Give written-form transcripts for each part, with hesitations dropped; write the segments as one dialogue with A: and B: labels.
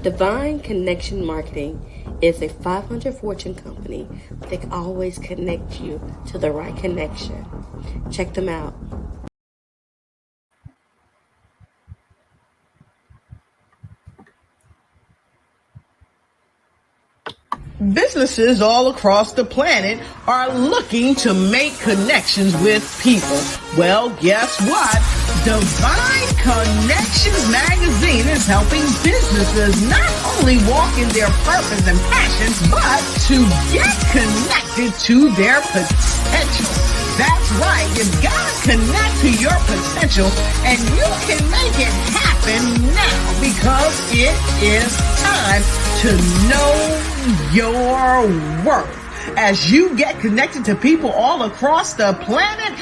A: Divine Connection Marketing is a 500 Fortune company that can always connect you to the right connection. Check them out.
B: Businesses all across the planet are looking to make connections with people. Well, guess what? Divine Connections magazine is helping businesses not only walk in their purpose and passions, but to get connected to their potential. That's right. You've got to connect to your potential, and you can make it happen now because it is time to know your worth. As you get connected to people all across the planet,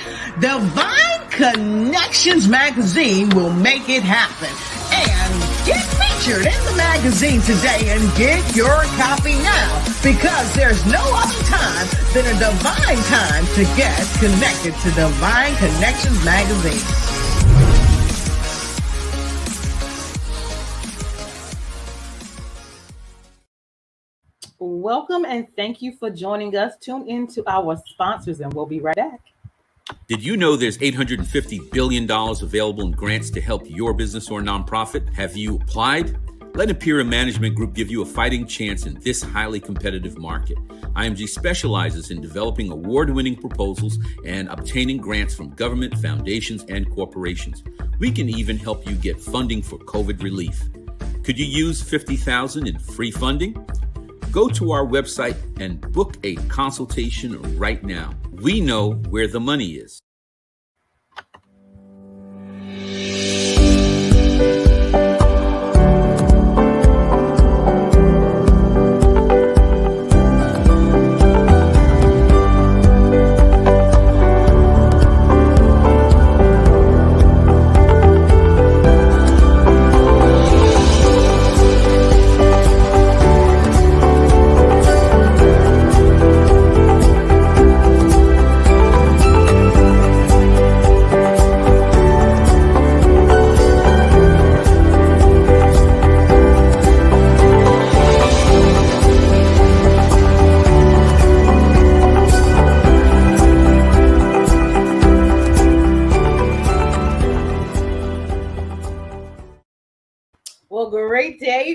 B: Divine Connections magazine will make it happen. And get featured in the magazine today and get your copy now, because there's no other time than a divine time to get connected to Divine Connections magazine.
C: Welcome and thank you for joining us. Tune in to our sponsors and we'll be right back.
D: Did you know there's $850 billion available in grants to help your business or nonprofit? Have you applied? Let Imperial Management Group give you a fighting chance in this highly competitive market. IMG specializes in developing award-winning proposals and obtaining grants from government, foundations, and corporations. We can even help you get funding for COVID relief. Could you use $50,000 in free funding? Go to our website and book a consultation right now. We know where the money is.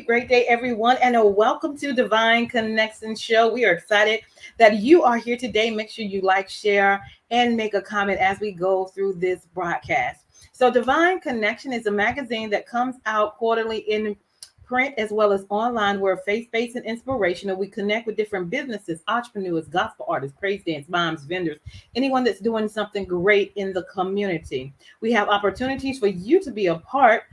C: Great day, everyone, and welcome to Divine Connections Show. We are excited that you are here today. Make sure you like, share, and make a comment as we go through this broadcast. So Divine Connection is a magazine that comes out quarterly in print as well as online. We're faith-based and inspirational. We connect with different businesses, entrepreneurs, gospel artists, praise dance, moms, vendors, anyone that's doing something great in the community. We have opportunities for you to be a part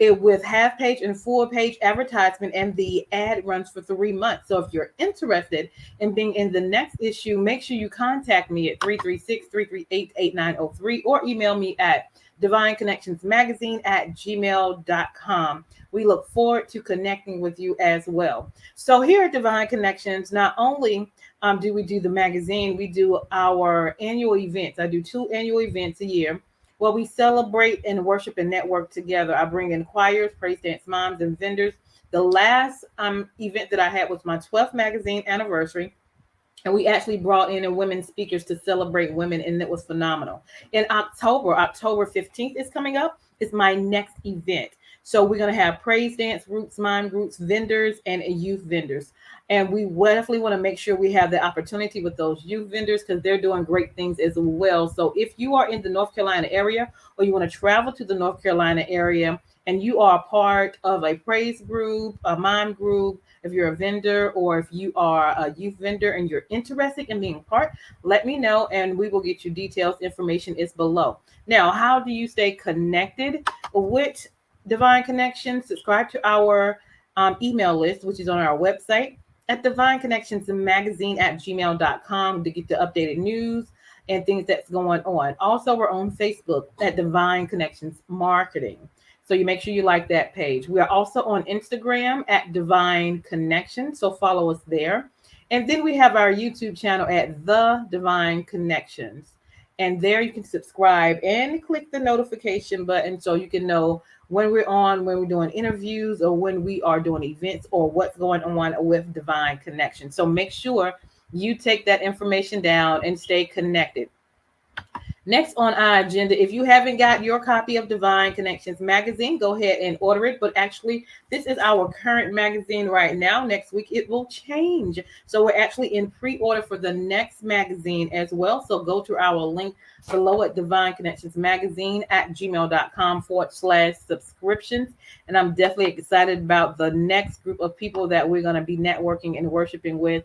C: with half page and full page advertisement, and the ad runs for 3 months. So if you're interested in being in the next issue, make sure you contact me at 336-338-8903 or email me at divineconnectionsmagazine@gmail.com. We look forward to connecting with you as well. So here at Divine Connections, not only do we do the magazine, we do our annual events. I do 2 annual events a year. Well, we celebrate and worship and network together. I bring in choirs, praise dance moms, and vendors. The last event that I had was my 12th magazine anniversary. And we actually brought in women speakers to celebrate women, and it was phenomenal. In October 15th is coming up. It's my next event. So we're going to have praise dance groups, mime groups, vendors, and youth vendors. And we definitely want to make sure we have the opportunity with those youth vendors because they're doing great things as well. So if you are in the North Carolina area or you want to travel to the North Carolina area and you are a part of a praise group, a mime group, if you're a vendor or if you are a youth vendor and you're interested in being a part, let me know and we will get you details. Information is below. Now, how do you stay connected with Divine Connections? Subscribe to our email list, which is on our website at divineconnectionsmagazine@gmail.com to get the updated news and things that's going on. Also, we're on Facebook at Divine Connections Marketing. So you make sure you like that page. We are also on Instagram at Divine Connections. So follow us there. And then we have our YouTube channel at The Divine Connections. And there you can subscribe and click the notification button so you can know when we're on, when we're doing interviews, or when we are doing events, or what's going on with Divine Connection. So make sure you take that information down and stay connected. Next on our agenda, if you haven't got your copy of Divine Connections magazine, go ahead and order it. But actually, this is our current magazine right now. Next week, it will change. So we're actually in pre-order for the next magazine as well. So go to our link below at Divine Connections Magazine at gmail.com/subscriptions. And I'm definitely excited about the next group of people that we're going to be networking and worshiping with.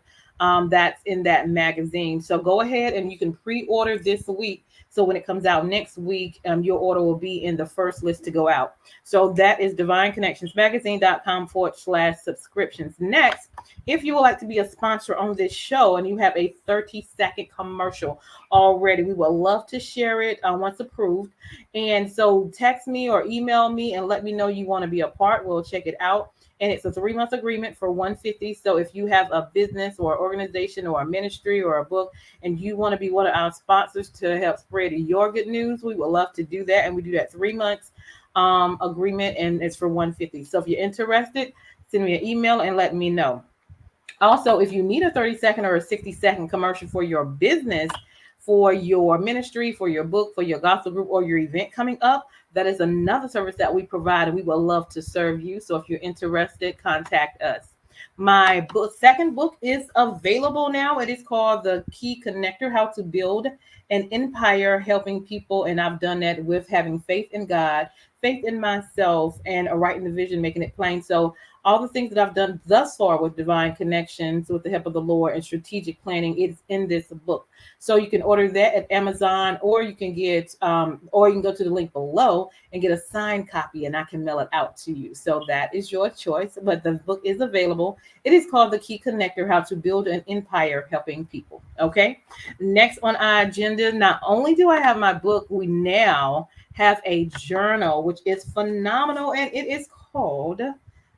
C: That's in that magazine. So go ahead and you can pre-order this week. So when it comes out next week, your order will be in the first list to go out. So that is divineconnectionsmagazine.com/subscriptions. Next, if you would like to be a sponsor on this show and you have a 30-second commercial already, we would love to share it once approved. And so text me or email me and let me know you want to be a part. We'll check it out. And it's a 3-month agreement for $150. So if you have a business or organization or a ministry or a book and you want to be one of our sponsors to help spread your good news, we would love to do that. And we do that 3 months agreement, and it's for $150. So if you're interested, send me an email and let me know. Also, if you need a 30-second or a 60-second commercial for your business, for your ministry, for your book, for your gospel group, or your event coming up, that is another service that we provide, and we would love to serve you. So if you're interested, contact us. My second book is available now. It is called The Key Connector: How to Build an Empire Helping People. And I've done that with having faith in God, faith in myself, and writing the vision, making it plain. So all the things that I've done thus far with Divine Connections, with the help of the Lord and strategic planning, it's in this book. So you can order that at Amazon, or you can get, or you can go to the link below and get a signed copy, and I can mail it out to you. So that is your choice. But the book is available. It is called The Key Connector: How to Build an Empire Helping People. Okay. Next on our agenda, not only do I have my book, we now have a journal, which is phenomenal, and it is called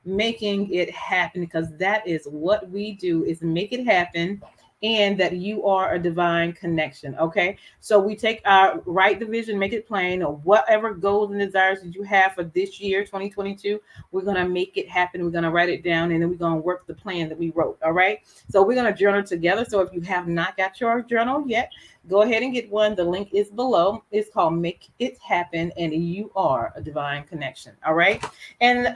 C: Making It Happen, because that is what we do, is make it happen, and that you are a divine connection. Okay, so we take our write the vision, make it plain, or whatever goals and desires that you have for this year 2022, we're going to make it happen. We're going to write it down, and then we're going to work the plan that we wrote. All right, so we're going to journal together. So if you have not got your journal yet, go ahead and get one. The link is below. It's called Make It Happen, and you are a divine connection. All right. And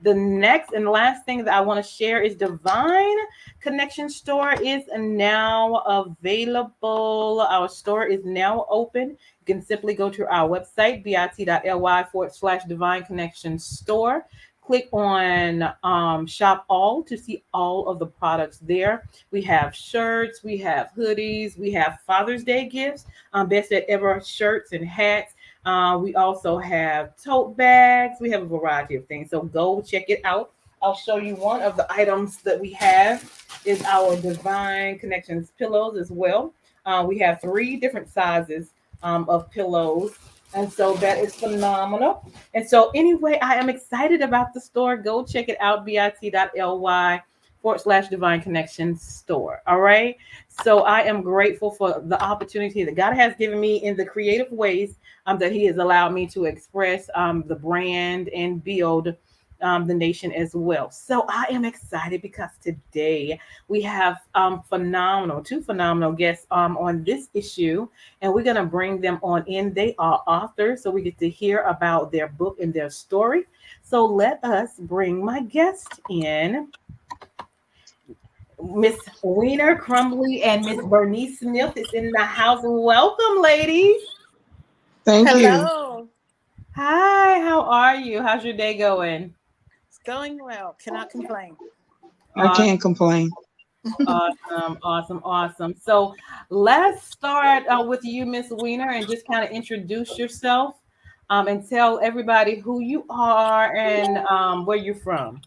C: the next and last thing that I want to share is Divine Connection Store is now available. Our store is now open. You can simply go to our website, bit.ly/Divine Connection Store. Click on shop all to see all of the products there. We have shirts, we have hoodies, we have Father's Day gifts, best at ever shirts and hats. We also have tote bags. We have a variety of things. So go check it out. I'll show you one of the items that we have is our Divine Connections pillows as well. We have 3 different sizes of pillows. And so that is phenomenal. And so anyway, I am excited about the store. Go check it out, bit.ly/Divine Connections Store. All right. So I am grateful for the opportunity that God has given me in the creative ways that He has allowed me to express the brand and build the nation as well. So I am excited because today we have two phenomenal guests on this issue, and we're going to bring them on in. They are authors, so we get to hear about their book and their story. So let us bring my guest in. Miss Weiner Crumbly and Miss Bernice Smith is in the house. Welcome, ladies.
E: Thank you.
F: Hello.
C: Hi, how are you? How's your day going?
F: It's going well. Cannot complain.
E: I can't complain.
C: Awesome. So let's start with you, Miss Weiner, and just kind of introduce yourself and tell everybody who you are and where you're from.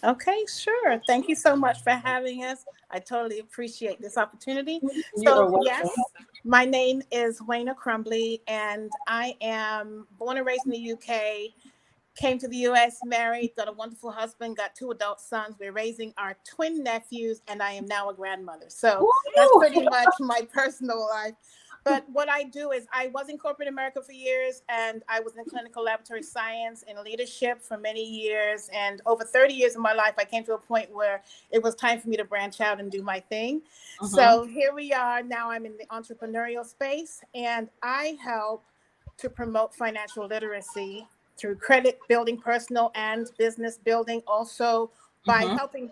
F: Okay, sure. Thank you so much for having us. I totally appreciate this opportunity.
C: You're
F: Yes, my name is Weiner Crumbly, and I am born and raised in the UK. Came to the U.S., married, got a wonderful husband, got 2 adult sons. We're raising our twin nephews, and I am now a grandmother. So that's pretty much my personal life. But what I do is I was in corporate America for years, and I was in clinical laboratory science and leadership for many years. And over 30 years of my life, I came to a point where it was time for me to branch out and do my thing. So here we are. Now I'm in the entrepreneurial space, and I help to promote financial literacy through credit building, personal and business building, also by helping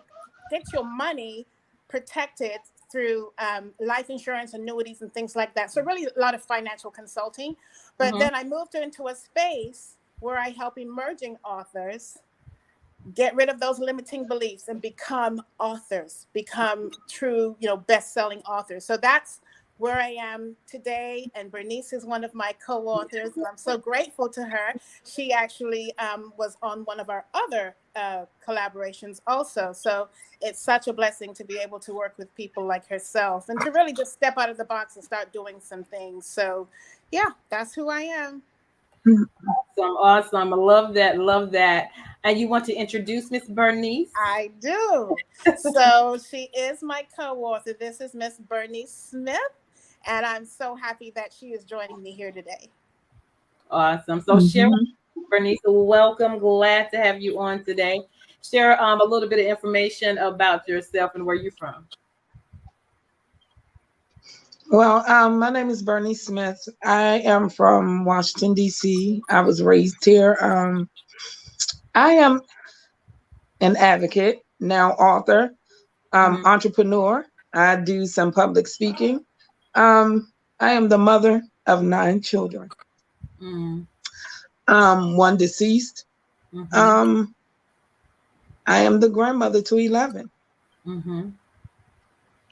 F: get your money protected through life insurance, annuities, and things like that. So really a lot of financial consulting. But then I moved into a space where I help emerging authors get rid of those limiting beliefs and become authors, become true, best-selling authors. So that's where I am today. And Bernice is one of my co-authors, and I'm so grateful to her. She actually was on one of our other collaborations also. So it's such a blessing to be able to work with people like herself and to really just step out of the box and start doing some things. So yeah, that's who I am.
C: Awesome. I love that. Love that. And you want to introduce Miss Bernice?
F: I do. So she is my co-author. This is Miss Bernice Smith, and I'm so happy that she is joining me here today.
C: Awesome. So share, Bernice, welcome. Glad to have you on today. Share a little bit of information about yourself and where you're from.
E: Well, my name is Bernice Smith. I am from Washington, D.C. I was raised here. I am an advocate, now author, entrepreneur. I do some public speaking. I am the mother of 9 children. One deceased. I am the grandmother to 11.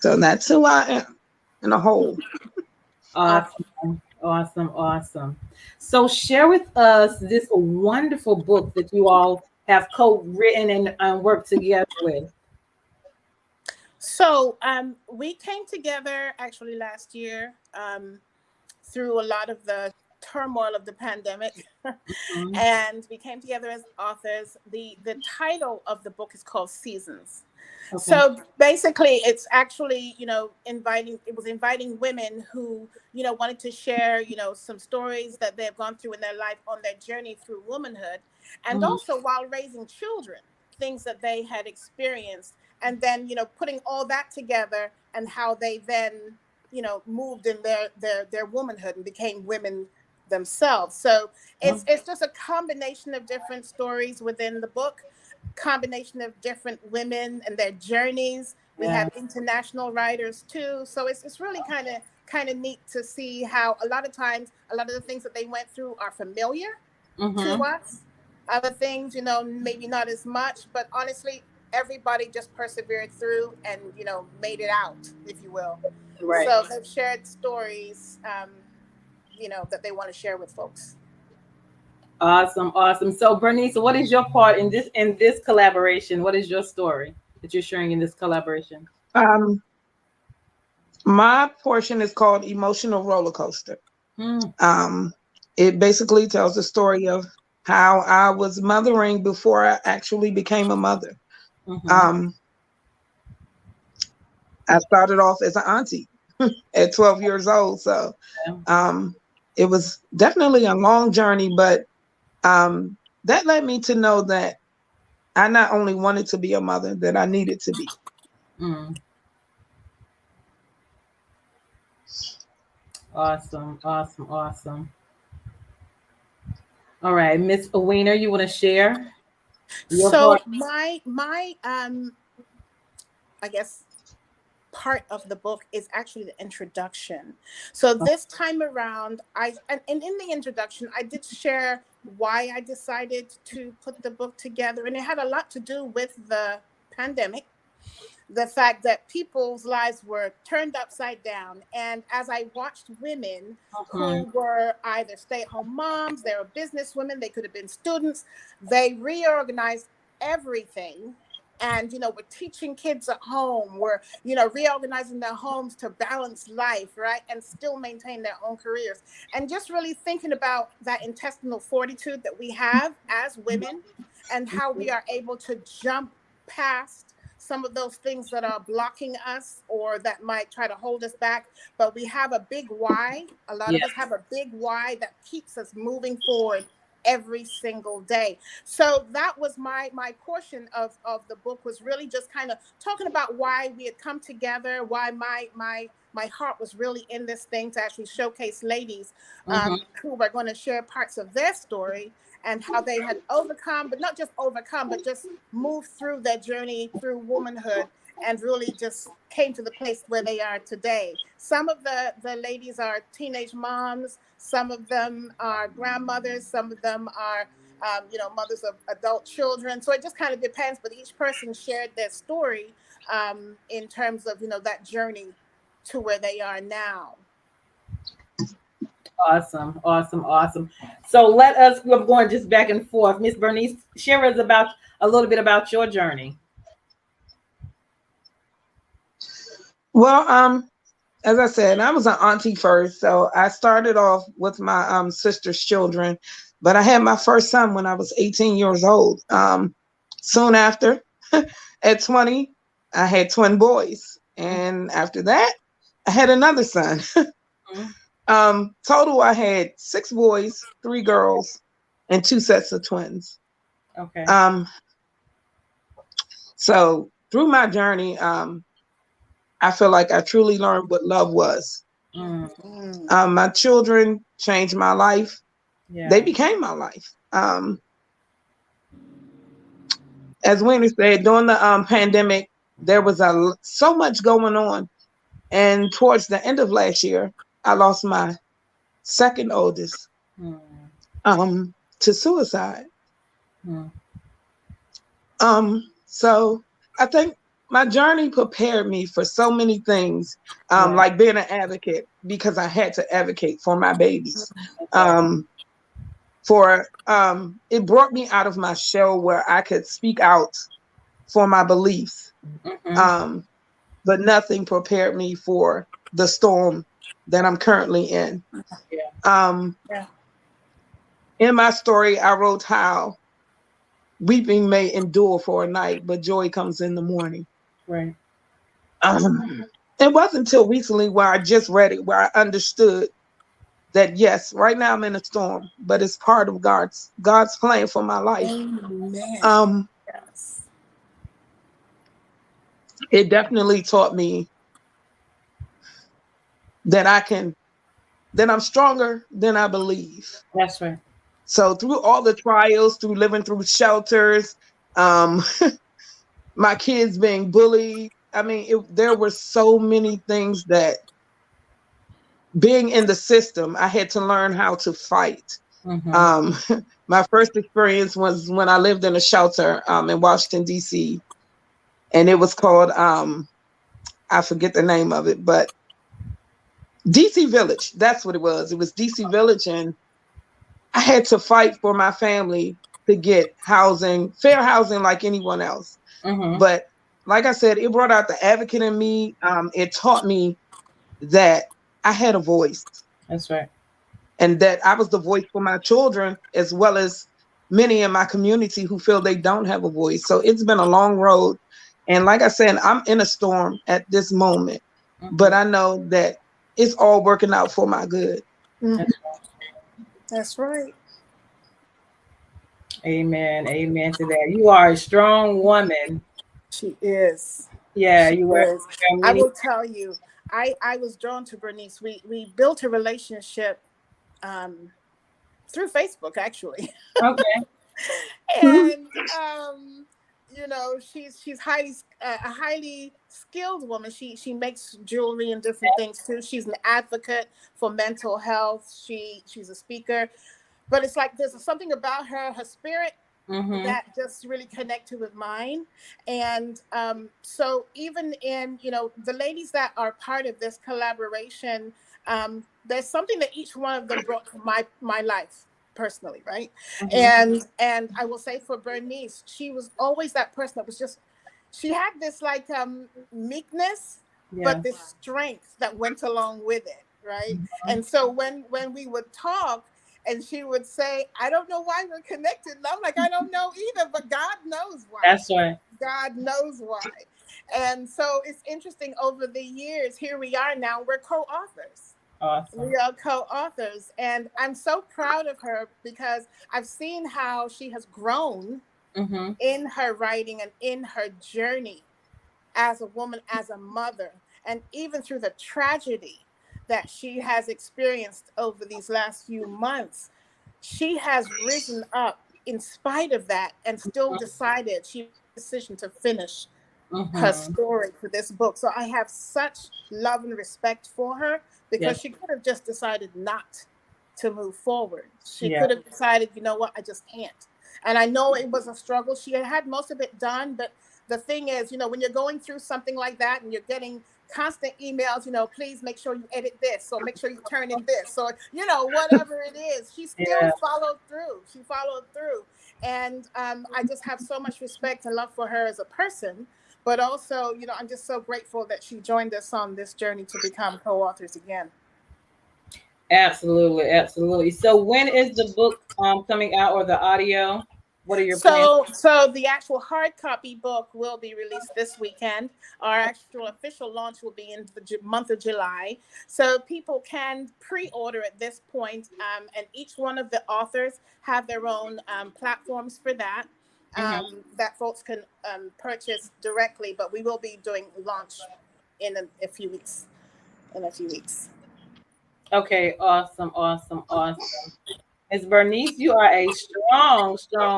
E: So that's who I am in a whole.
C: Awesome. So share with us this wonderful book that you all have co-written and worked together with.
F: So we came together actually last year through a lot of the turmoil of the pandemic, and we came together as authors. The title of the book is called Seasons. Okay. So basically, it's actually inviting women who wanted to share some stories that they've gone through in their life on their journey through womanhood, and also while raising children, things that they had experienced, and then putting all that together and how they then moved in their womanhood and became women themselves. So it's just a combination of different stories within the book, combination of different women and their journeys. We have international writers too, so it's really kind of neat to see how a lot of times a lot of the things that they went through are familiar to us. Other things maybe not as much, but honestly everybody just persevered through and made it out, if you will. Right. So they've shared stories that they want to share with folks.
C: Awesome. So Bernice, what is your part in this collaboration? What is your story that you're sharing in this collaboration?
E: My portion is called Emotional Roller Coaster. It basically tells the story of how I was mothering before I actually became a mother. I started off as an auntie at 12 years old. So it was definitely a long journey, but that led me to know that I not only wanted to be a mother, that I needed to be.
C: Awesome. All right, Miss Weiner, you want to share?
F: So my I guess part of the book is actually the introduction. So this time around, and in the introduction, I did share why I decided to put the book together, and it had a lot to do with the pandemic, the fact that people's lives were turned upside down. And as I watched women who were either stay-at-home moms, they were business women, they could have been students, they reorganized everything. And, we're teaching kids at home, we're, reorganizing their homes to balance life, right? And still maintain their own careers. And just really thinking about that intestinal fortitude that we have as women and how we are able to jump past some of those things that are blocking us or that might try to hold us back, but we have a big why. A lot of us have a big why that keeps us moving forward every single day. So that was my portion of the book, was really just kind of talking about why we had come together, why my heart was really in this thing to actually showcase ladies who were going to share parts of their story and how they had overcome, but not just overcome, but just moved through their journey through womanhood and really just came to the place where they are today. Some of the ladies are teenage moms. Some of them are grandmothers. Some of them are, mothers of adult children. So it just kind of depends. But each person shared their story in terms of, that journey to where they are now.
C: Awesome. So we're going just back and forth. Miss Bernice, share us a little bit about your journey.
E: Well, as I said, I was an auntie first. So I started off with my sister's children, but I had my first son when I was 18 years old. Soon after, at 20, I had twin boys. And after that, I had another son. Total, I had 6 boys, 3 girls, and 2 sets of twins.
C: Okay.
E: So through my journey, I feel like I truly learned what love was. My children changed my life. Yeah. They became my life. As Weiner said, during the pandemic, there was so much going on. And towards the end of last year, I lost my second oldest to suicide. So I think my journey prepared me for so many things, like being an advocate, because I had to advocate for my babies. It brought me out of my shell where I could speak out for my beliefs. But nothing prepared me for the storm that I'm currently in. In my story, I wrote how weeping may endure for a night, but joy comes in the morning.
C: Right.
E: It wasn't until recently where I just read it, where I understood that, yes, right now I'm in a storm, but it's part of God's plan for my life.
F: Amen. Yes.
E: It definitely taught me that I'm stronger than I believe.
C: That's right.
E: So through all the trials, through living through shelters, my kids being bullied, there were so many things that, being in the system, I had to learn how to fight. My first experience was when I lived in a shelter in Washington, D.C. And it was called, I forget the name of it, but D.C. Village. That's what it was. It was D.C. Village. And I had to fight for my family to get housing, fair housing like anyone else. But like I said, it brought out the advocate in me. It taught me that I had a voice.
C: That's right.
E: And that I was the voice for my children, as well as many in my community who feel they don't have a voice. So it's been a long road. And like I said, I'm in a storm at this moment, but I know that it's all working out for my good.
F: That's right.
C: Amen. Amen to that. You are a strong woman.
F: She is.
C: Yeah, you are.
F: I will tell you, I was drawn to Bernice. We built a relationship through Facebook, actually.
C: Okay.
F: And she's a highly skilled woman. She makes jewelry and different things too. She's an advocate for mental health. She's a speaker. But it's like there's something about her spirit that just really connected with mine. And so even in, the ladies that are part of this collaboration, there's something that each one of them brought to my life personally, right? And I will say for Bernice, she was always that person that was just, she had this like meekness, but this strength that went along with it, right? And so when we would talk, and she would say, I don't know why we're connected. And I'm like, I don't know either, but God knows why.
C: That's right.
F: God knows why. And so it's interesting, over the years, here we are now, we're co-authors.
C: Awesome.
F: We are co-authors. And I'm so proud of her because I've seen how she has grown in her writing and in her journey as a woman, as a mother, and even through the tragedy that she has experienced over these last few months. She has risen up in spite of that and still decided, she made a decision to finish her story for this book. So I have such love and respect for her, because she could have just decided not to move forward. She could have decided, you know what, I just can't. And I know it was a struggle. She had most of it done, but the thing is, you know, when you're going through something like that and you're getting constant emails, you know, please make sure you edit this, or make sure you turn in this, or, you know, whatever it is, she still followed through. She followed through. And I just have so much respect and love for her as a person. But also, you know, I'm just so grateful that she joined us on this journey to become co-authors again.
C: Absolutely, absolutely. So when is the book coming out, or the audio? What are your plans?
F: So the actual hard copy book will be released this weekend. Our actual official launch will be in the month of July. So people can pre-order at this point, and each one of the authors have their own platforms for that. That folks can purchase directly, but we will be doing launch in a few weeks.
C: Okay, awesome. Ms. Bernice, you are a strong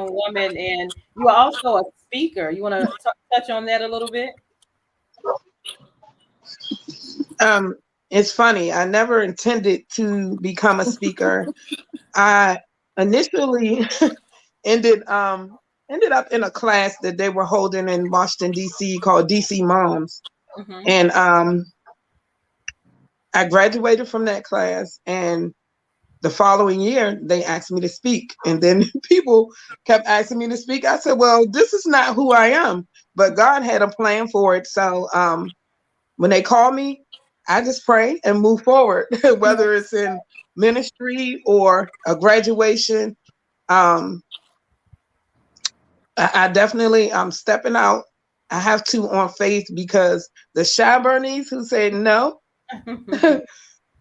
C: woman, and you are also a speaker. You want to touch on that a little bit?
E: It's funny. I never intended to become a speaker. I initially ended up in a class that they were holding in Washington, D.C. called DC Moms. And I graduated from that class, and the following year they asked me to speak. And then people kept asking me to speak. I said, well, this is not who I am, but God had a plan for it. So when they call me, I just pray and move forward, whether it's in ministry or a graduation. I definitely, I'm stepping out. I have to on faith, because the shy Bernice who said no,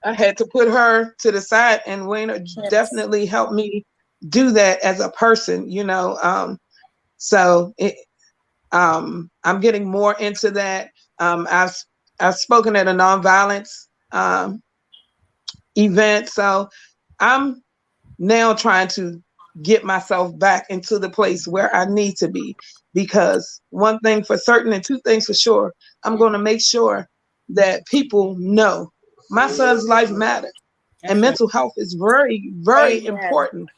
E: I had to put her to the side, and Weiner definitely helped me do that as a person, you know. So I'm getting more into that. I've spoken at a nonviolence event, so I'm now trying to get myself back into the place where I need to be, because one thing for certain and two things for sure, I'm going to make sure that people know my son's life matters. And mental health is very, very important.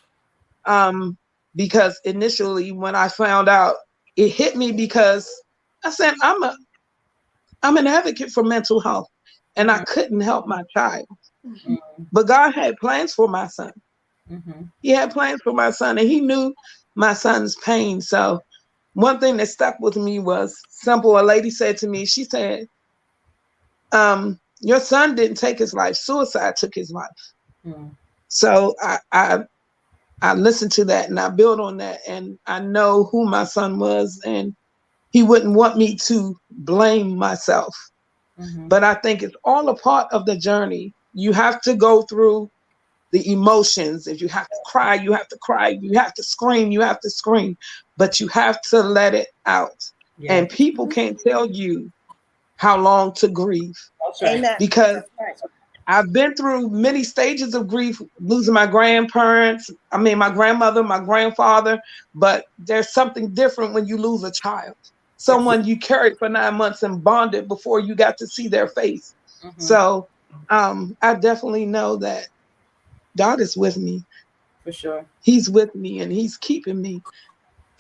E: Because initially when I found out, it hit me, because I said, I'm an advocate for mental health, and I couldn't help my child. But God had plans for my son. He had plans for my son, and he knew my son's pain. So one thing that stuck with me was simple. A lady said to me, she said, your son didn't take his life. Suicide took his life. So I listened to that, and I built on that, and I know who my son was, and he wouldn't want me to blame myself. But I think it's all a part of the journey. You have to go through the emotions. If you have to cry, you have to cry. You have to scream, you have to scream. But you have to let it out. And people can't tell you how long to grieve. Because I've been through many stages of grief, losing my grandparents, my grandmother, my grandfather, but there's something different when you lose a child. Someone you carried for 9 months and bonded before you got to see their face. So I definitely know that God is with me.
C: For sure.
E: He's with me, and he's keeping me.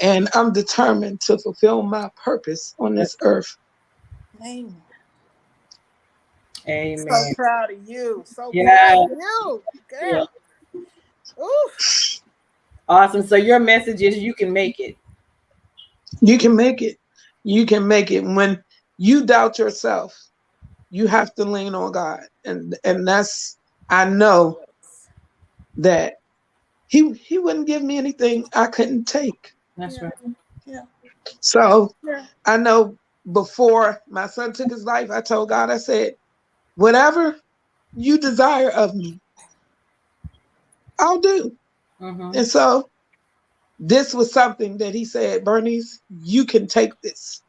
E: And I'm determined to fulfill my purpose on this earth.
F: Amen.
C: Amen.
F: So proud of you. So proud of you, girl. Ooh.
C: Awesome. So your message is you can make it.
E: You can make it. You can make it. When you doubt yourself, you have to lean on God. And that's, I know that he wouldn't give me anything I couldn't take.
C: That's right.
F: Yeah.
E: So I know before my son took his life, I told God, I said, whatever you desire of me, I'll do. And so this was something that he said, Bernice, you can take this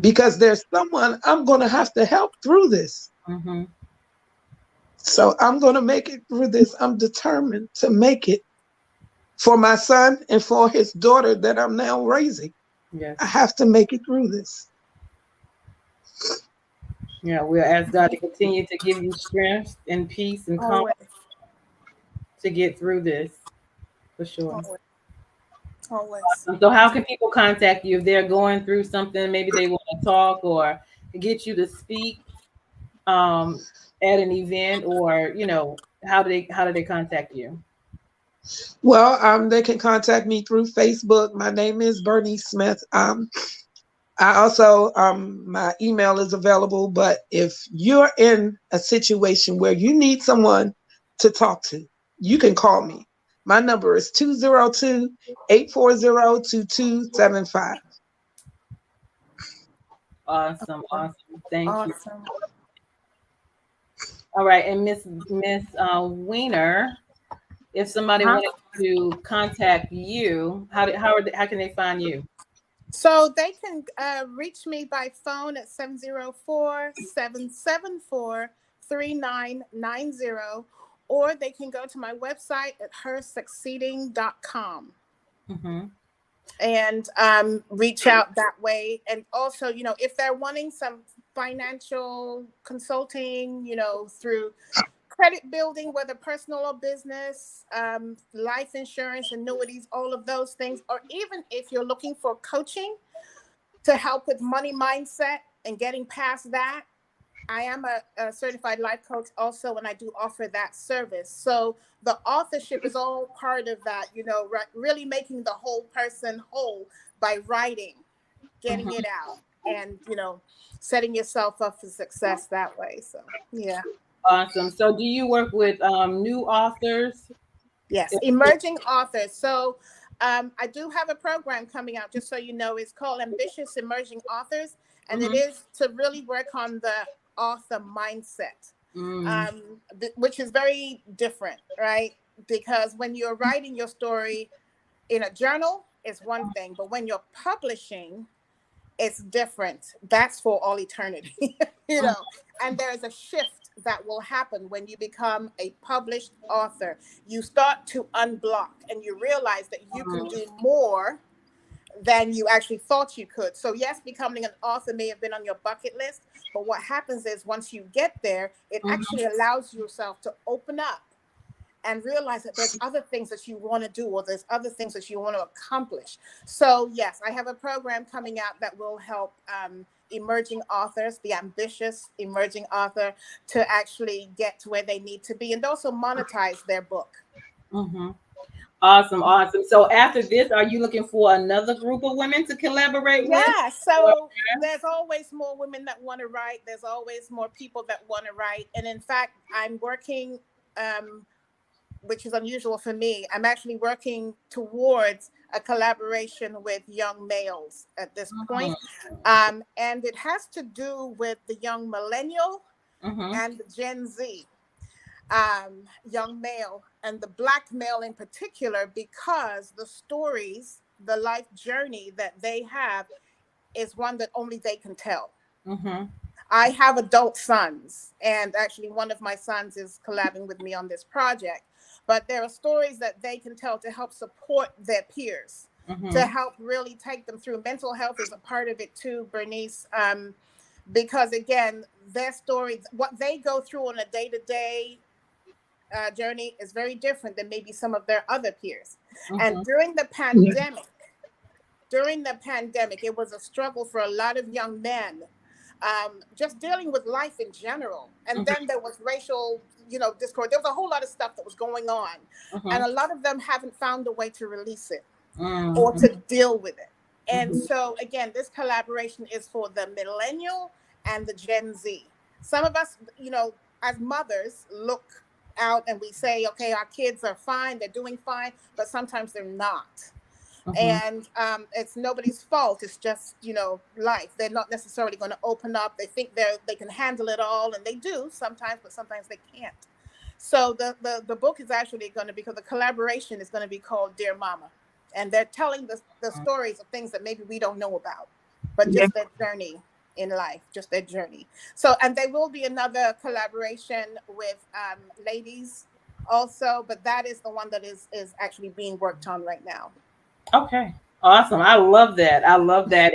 E: because there's someone I'm going to have to help through this. So I'm going to make it through this. I'm determined to make it for my son and for his daughter that I'm now raising.
C: Yes.
E: I have to make it through this.
C: Yeah, we'll ask God to continue to give you strength and peace and calm to get through this, for sure.
F: Always.
C: So how can people contact you if they're going through something? Maybe they want to talk or get you to speak at an event, or how do they contact you?
E: Well, they can contact me through Facebook. My name is Bernice Smith. I also, my email is available, but if you're in a situation where you need someone to talk to, you can call me. My number is 202-840-2275.
C: Awesome. Thank you. All right, and Miss Weiner, if somebody wanted to contact you, how can they find you?
F: So they can reach me by phone at 704-774-3990, or they can go to my website at hersucceeding.com. And reach out that way. And also, if they're wanting some financial consulting, through credit building, whether personal or business, life insurance, annuities, all of those things, or even if you're looking for coaching to help with money mindset and getting past that, I am a certified life coach also, and I do offer that service. So the authorship is all part of that, really making the whole person whole by writing, getting it out, and, setting yourself up for success that way. So, yeah.
C: Awesome. So do you work with new authors?
F: Yes, emerging authors. So I do have a program coming out, just so you know. It's called Ambitious Emerging Authors, and it is to really work on the author mindset, which is very different, right? Because when you're writing your story in a journal, it's one thing, but when you're publishing, it's different. That's for all eternity, and there's a shift that will happen when you become a published author. You start to unblock and you realize that you can do more than you actually thought you could. So yes, becoming an author may have been on your bucket list, but what happens is once you get there, it actually allows yourself to open up and realize that there's other things that you want to do, or there's other things that you want to accomplish. So yes, I have a program coming out that will help emerging authors, the ambitious emerging author, to actually get to where they need to be and also monetize their book.
C: Awesome. So after this, are you looking for another group of women to collaborate with?
F: Yeah, so there's always more women that want to write. There's always more people that want to write. And in fact, I'm working, which is unusual for me, I'm actually working towards a collaboration with young males at this point. And it has to do with the young millennial and the Gen Z. Young male and the Black male in particular, because the stories, the life journey that they have is one that only they can tell. I have adult sons, and actually one of my sons is collabing with me on this project, but there are stories that they can tell to help support their peers, to help really take them through. Mental health is a part of it too, Bernice, because again, their stories, what they go through on a day-to-day journey is very different than maybe some of their other peers. And during the pandemic, it was a struggle for a lot of young men, just dealing with life in general. And then there was racial, discord. There was a whole lot of stuff that was going on. And a lot of them haven't found a way to release it or to deal with it. And so again, this collaboration is for the millennial and the Gen Z. Some of us, as mothers, look out and we say, okay, our kids are fine, they're doing fine, but sometimes they're not. And it's nobody's fault. It's just, life. They're not necessarily going to open up. They think they can handle it all, and they do sometimes, but sometimes they can't. So the book is actually going to be, because the collaboration is going to be called Dear Mama. And they're telling the stories of things that maybe we don't know about, but just their journey in life, just their journey. So, and there will be another collaboration with ladies also, but that is the one that is actually being worked on right now.
C: Okay. Awesome. I love that.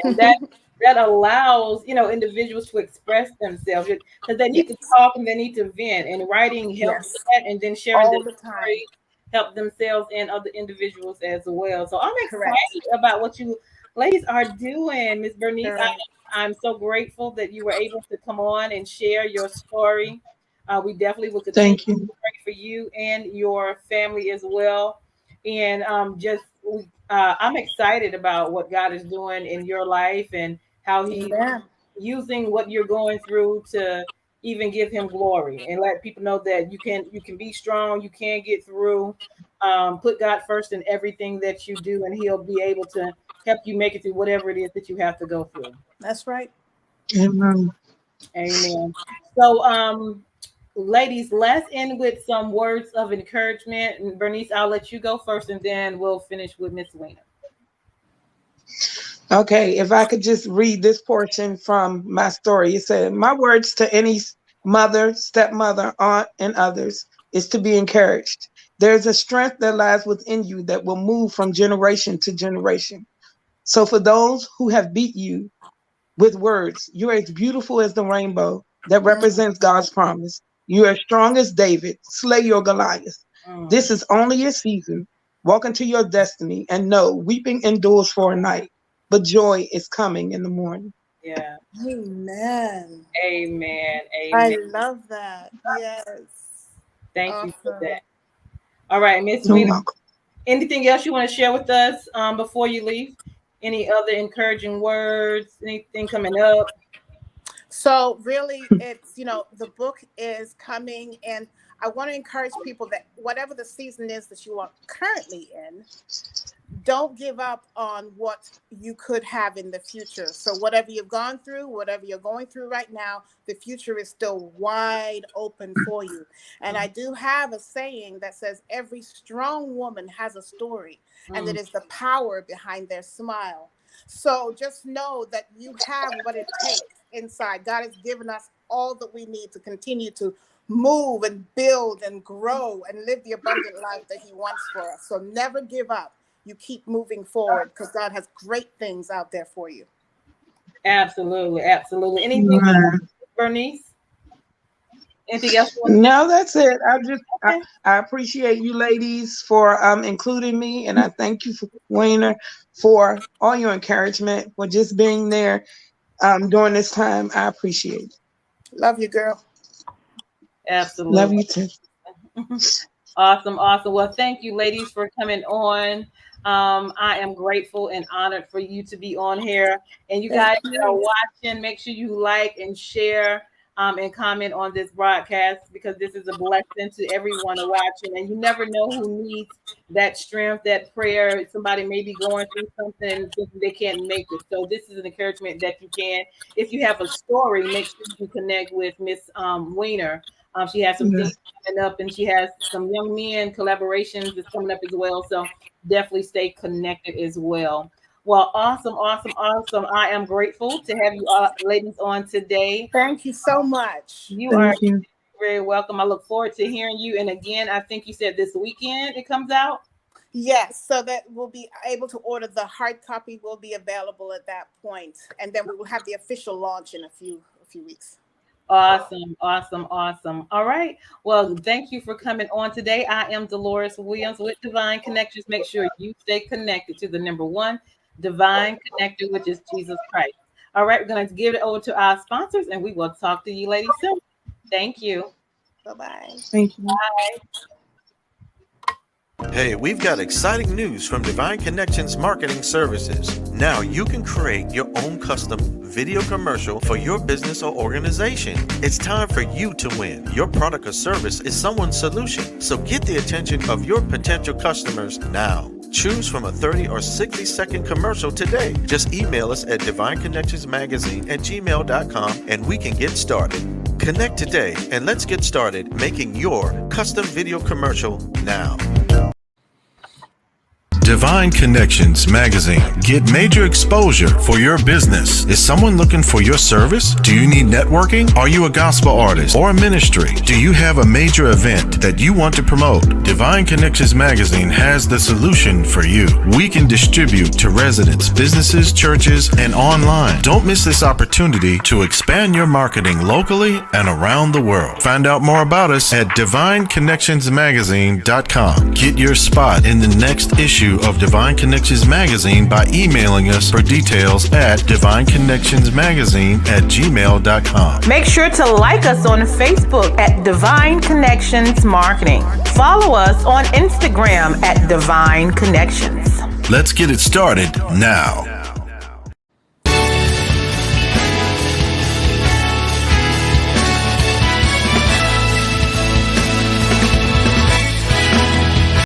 C: And that allows, individuals to express themselves, because they need to talk and they need to vent, and writing helps that, and then sharing
F: all the
C: story help themselves and other individuals as well. So I'm excited about what you ladies are doing. Miss Bernice, I'm so grateful that you were able to come on and share your story. We definitely will continue to pray for you and your family as well. And I'm excited about what God is doing in your life, and how He's using what you're going through to even give Him glory, and let people know that you can be strong, you can get through. Put God first in everything that you do, and He'll be able to help you make it through whatever it is that you have to go through.
F: That's right.
E: Amen.
C: Amen. So, ladies, let's end with some words of encouragement. And Bernice, I'll let you go first, and then we'll finish with Miss Weiner.
E: Okay, if I could just read this portion from my story. It said, my words to any mother, stepmother, aunt, and others is to be encouraged. There's a strength that lies within you that will move from generation to generation. So for those who have beat you with words, you are as beautiful as the rainbow that represents God's promise. You are strong as David. Slay your Goliath. This is only a season. Walk into your destiny, and know weeping endures for a night, but joy is coming in the morning.
C: Yeah.
F: Amen.
C: Amen.
F: I love that. Yes.
C: Thank you for that. All right, Miss Weiner, anything else you want to share with us before you leave? Any other encouraging words? Anything coming up?
F: So really, it's, the book is coming, and I want to encourage people that whatever the season is that you are currently in, don't give up on what you could have in the future. So whatever you've gone through, whatever you're going through right now, the future is still wide open for you. And I do have a saying that says every strong woman has a story, and it is the power behind their smile. So just know that you have what it takes inside. God has given us all that we need to continue to move and build and grow and live the abundant life that He wants for us. So never give up. You keep moving forward, because God has great things out there for you.
C: Absolutely. Anything else, Bernice? Anything else?
E: No, that's it. I appreciate you ladies for including me, and I thank you, for Weiner, for all your encouragement, for just being there during this time. I appreciate it.
F: Love you, girl.
C: Absolutely.
E: Love you too.
C: Awesome. Well, thank you, ladies, for coming on. I am grateful and honored for you to be on here. And you guys that are watching, make sure you like and share and comment on this broadcast, because this is a blessing to everyone watching. And you never know who needs that strength, that prayer. Somebody may be going through something they can't make it. So this is an encouragement that you can. If you have a story, make sure you connect with Miss Weiner. She has some things coming up, and she has some young men collaborations that's coming up as well. So definitely stay connected as well. Well, awesome. I am grateful to have you ladies on today.
F: Thank you so much.
C: You are very welcome. I look forward to hearing you. And again, I think you said this weekend it comes out.
F: Yes, so that we'll be able to order. The hard copy will be available at that point, and then we will have the official launch in a few weeks.
C: Awesome. All right. Well, thank you for coming on today. I am Deloris Williams with Divine Connections. Make sure you stay connected to the number one divine connector, which is Jesus Christ. All right. We're going to give it over to our sponsors, and we will talk to you ladies soon. Thank you.
F: Bye-bye.
E: Thank you.
C: Bye.
G: Hey, we've got exciting news from Divine Connections Marketing Services. Now you can create your own custom video commercial for your business or organization. It's time for you to win. Your product or service is someone's solution, so get the attention of your potential customers now. Choose from a 30 or 60-second commercial today. Just email us at divineconnectionsmagazine@gmail.com and we can get started. Connect today and let's get started making your custom video commercial now. Divine Connections Magazine. Get major exposure for your business. Is someone looking for your service? Do you need networking? Are you a gospel artist or a ministry? Do you have a major event that you want to promote? Divine Connections Magazine has the solution for you. We can distribute to residents, businesses, churches, and online. Don't miss this opportunity to expand your marketing locally and around the world. Find out more about us at divineconnectionsmagazine.com. Get your spot in the next issue of Divine Connections Magazine by emailing us for details at divineconnectionsmagazine@gmail.com.
H: Make sure to like us on Facebook at Divine Connections Marketing. Follow us on Instagram at Divine Connections.
G: Let's get it started now.